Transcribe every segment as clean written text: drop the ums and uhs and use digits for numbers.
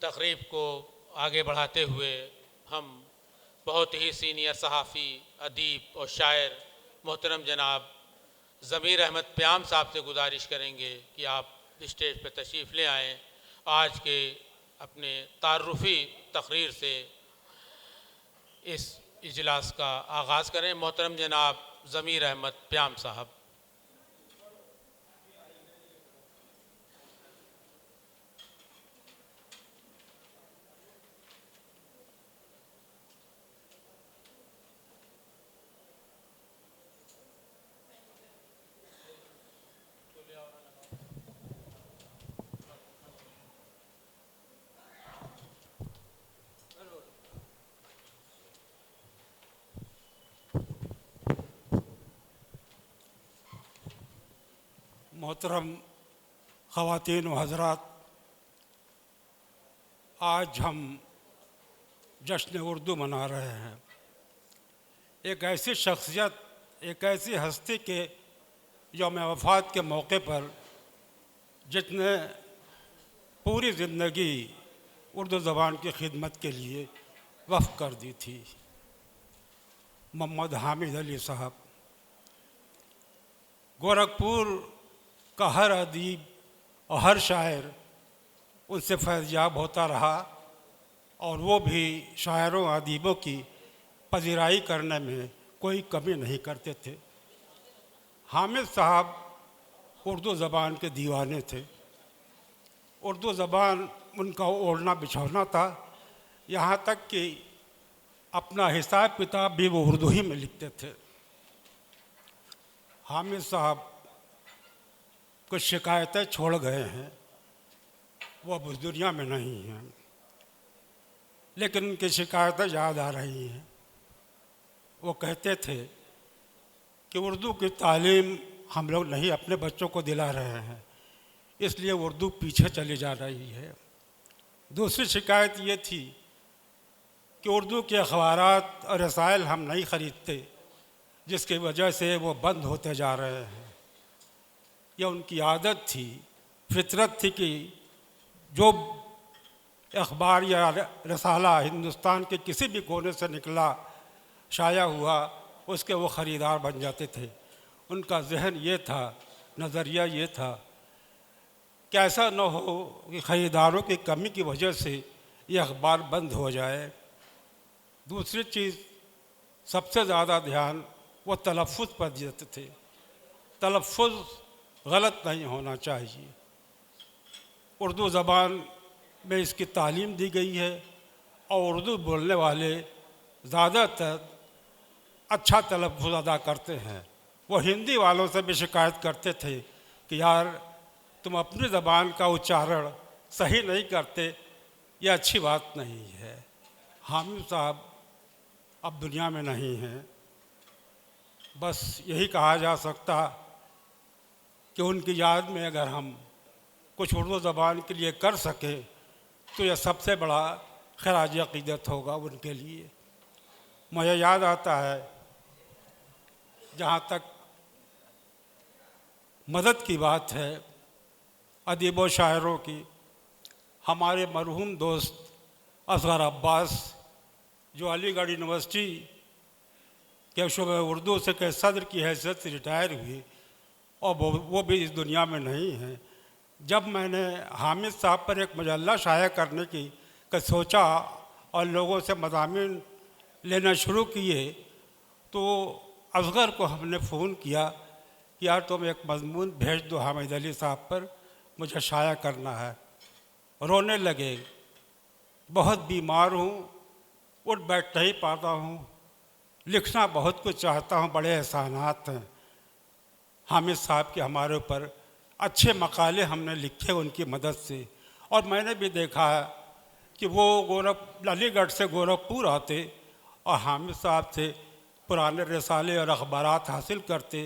तकरीब को आगे बढ़ाते हुए हम बहुत ही सीनियर सहाफ़ी, अदीब और शायर मोहतरम जनाब ज़मीर अहमद प्याम साहब से गुजारिश करेंगे कि आप स्टेज पर तशरीफ़ ले आएँ। आज के अपने तारुफ़ी तकरीर से इस इजलास का आगाज़ करें। मोहतरम जनाब ज़मीर अहमद प्याम साहब। मोहतरम ख़वातीन व हज़रात, आज हम जश्न उर्दू मना रहे हैं। एक ऐसी शख्सियत, एक ऐसी हस्ती के यौम वफ़ात के मौके पर जिसने पूरी ज़िंदगी उर्दू ज़बान की खिदमत के लिए वक़्फ़ कर दी थी, मोहम्मद हामिद अली साहब। गोरखपुर का हर अदीब और हर शायर उनसे फैज़याब होता रहा और वो भी शायरों अदीबों की पजीराई करने में कोई कमी नहीं करते थे। हामिद साहब उर्दू ज़बान के दीवाने थे। उर्दू ज़बान उनका ओढ़ना बिछौना था, यहाँ तक कि अपना हिसाब किताब भी वो उर्दू ही में लिखते थे। हामिद साहब कुछ शिकायतें छोड़ गए हैं, वो अब उस दुनिया में नहीं हैं, लेकिन उनकी शिकायतें याद आ रही हैं। वो कहते थे कि उर्दू की तालीम हम लोग नहीं अपने बच्चों को दिला रहे हैं, इसलिए उर्दू पीछे चली जा रही है। दूसरी शिकायत ये थी कि उर्दू के अखबारात और रसायल हम नहीं ख़रीदते, जिसकी वजह से वो बंद होते जा रहे हैं। यह उनकी आदत थी, फितरत थी कि जो अखबार या रसाला हिंदुस्तान के किसी भी कोने से निकला, शाया हुआ, उसके वो ख़रीदार बन जाते थे। उनका जहन ये था, नज़रिया ये था कि ऐसा न हो कि ख़रीदारों की कमी की वजह से ये अखबार बंद हो जाए। दूसरी चीज़, सबसे ज़्यादा ध्यान वो तलफ़्फ़ुज़ पर देते थे। तलफ़्फ़ुज़ गलत नहीं होना चाहिए। उर्दू ज़बान में इसकी तालीम दी गई है और उर्दू बोलने वाले ज़्यादातर अच्छा तलफ़्फ़ुज़ अदा करते हैं। वो हिंदी वालों से भी शिकायत करते थे कि यार तुम अपनी ज़बान का उच्चारण सही नहीं करते, ये अच्छी बात नहीं है। हामिद साहब अब दुनिया में नहीं हैं। बस यही कहा जा सकता कि उनकी याद में अगर हम कुछ उर्दू ज़बान के लिए कर सकें तो यह सबसे बड़ा खराज अक़ीदत होगा उनके लिए। मुझे याद आता है, जहाँ तक मदद की बात है अदीब व शायरों की, हमारे मरहूम दोस्त असगर अब्बास जो अलीगढ़ यूनिवर्सिटी के शोबे उर्दू से के सदर की हैसियत से रिटायर हुए और वो भी इस दुनिया में नहीं हैं। जब मैंने हामिद साहब पर एक मजल्ला शाया करने की सोचा और लोगों से मज़ामीन लेना शुरू किए तो असगर को हमने फ़ोन किया कि यार तुम एक मज़मून भेज दो हामिद अली साहब पर, मुझे शाया करना है। रोने लगे, बहुत बीमार हूँ, उठ बैठ नहीं पाता हूँ, लिखना बहुत कुछ चाहता हूँ, बड़े एहसानात हैं। हामिद साहब के हमारे ऊपर अच्छे मकाले हमने लिखे उनकी मदद से, और मैंने भी देखा है कि वो अलीगढ़ से गोरखपुर आते और हामिद साहब से पुराने रसाले और अखबारात हासिल करते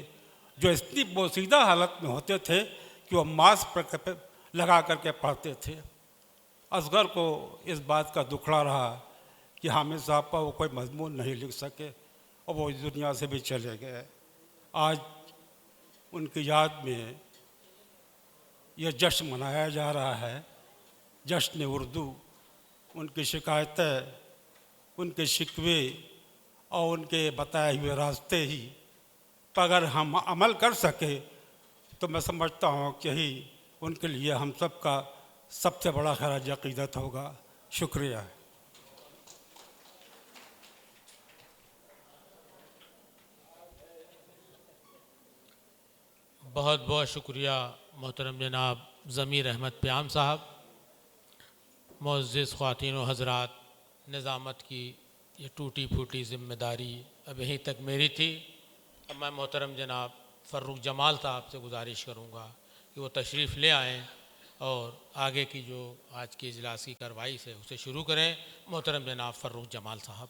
जो इतनी बोसीदा हालत में होते थे कि वो मास्क पर लगा करके पढ़ते थे। असगर को इस बात का दुखड़ा रहा कि हामिद साहब पर वो कोई मजमून नहीं लिख सके और वो इस दुनिया से भी चले गए। आज उनकी याद में यह जश्न मनाया जा रहा है, जश्न उर्दू। उनकी शिकायतें, उनके शिकवे और उनके बताए हुए रास्ते ही पर अगर हम अमल कर सके तो मैं समझता हूँ कि यही उनके लिए हम सब का सबसे बड़ा खराज अक़ीदत होगा। शुक्रिया। बहुत बहुत शुक्रिया मोहतरम जनाब ज़मीर अहमद प्याम साहब। मुअज़्ज़िज़ ख़वातीन व हज़रात, निज़ामत की ये टूटी फूटी ज़िम्मेदारी अब यहीं तक मेरी थी। अब मैं मोहतरम जनाब फ़र्रुख जमाल साहब से गुजारिश करूँगा कि वो तशरीफ़ ले आएँ और आगे की जो आज की इजलास की कार्रवाई से उसे शुरू करें। मोहतरम जनाब फ़र्रुख जमाल साहब।